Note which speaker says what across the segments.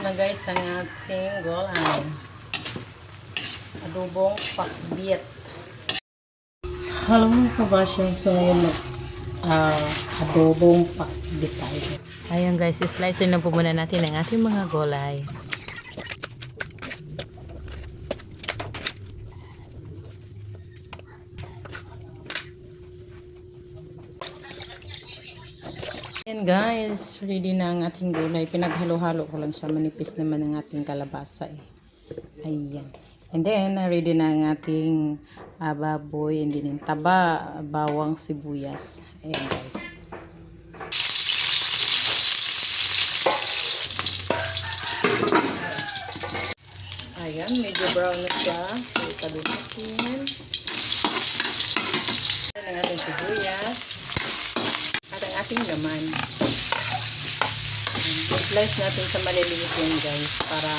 Speaker 1: na guys ang ating gulay. Adobong pakbit. Hello mga kabasya. So ngayon adobong pakbit tayo.
Speaker 2: Ayan guys, slice na po muna natin ang ating mga gulay.
Speaker 1: Ayan guys, ready na ang ating gulay. Pinaghalo-halo ko lang siya. Manipis naman ang ating kalabasa eh. Ayan. And then, ready na ang ating baboy. And then, taba, bawang, sibuyas. Ayan guys. Ayan, medyo brown na siya. So, italutin. Ayan ang ating sibuyas. At ang ating laman. I-slice natin sa maliliit yan guys. Para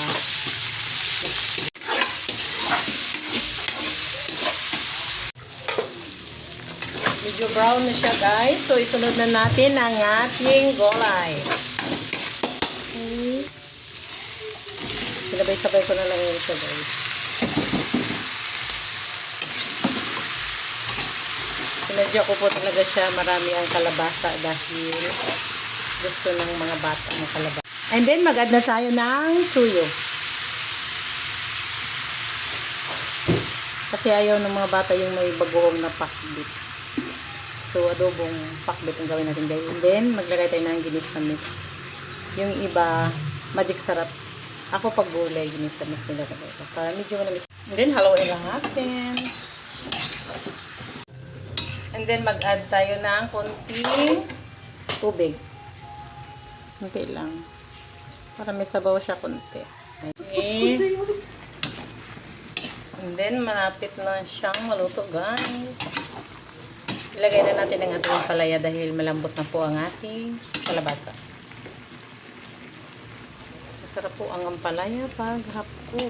Speaker 1: medyo brown na siya guys. So, isunod na natin ang ating gulay. Okay. Sinabay-sabay ko na lang yun siya guys. Sinadya ko po talaga siya marami ang kalabasa dahil gusto ng mga bata ng kalabasa. And then, mag-add na tayo ng tuyo. Kasi ayaw ng mga bata yung may bagoong na pakbit. So, adobong pakbit ang gawin natin guys. And then, maglagay tayo ng ginis na meat. Yung iba, magic sarap. Ako pag gulay, ginis na meat nila. Para medyo manamis. And then, haluin lang natin. And then, mag-add tayo ng konting tubig. Konti lang. Para may sabaw siya konti. Okay. And then, malapit na siyang maluto, guys. Ilagay na natin ang ating palaya dahil malambot na po ang ating kalabasa. Masarap po ang ampalaya pag hapko.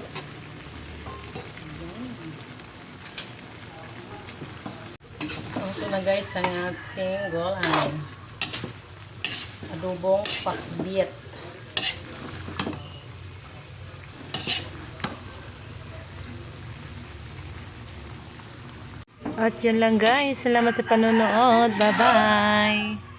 Speaker 1: Ito na guys ang ating gulay. Adobong pakbit.
Speaker 2: At yun lang guys. Salamat sa panonood. Bye-bye!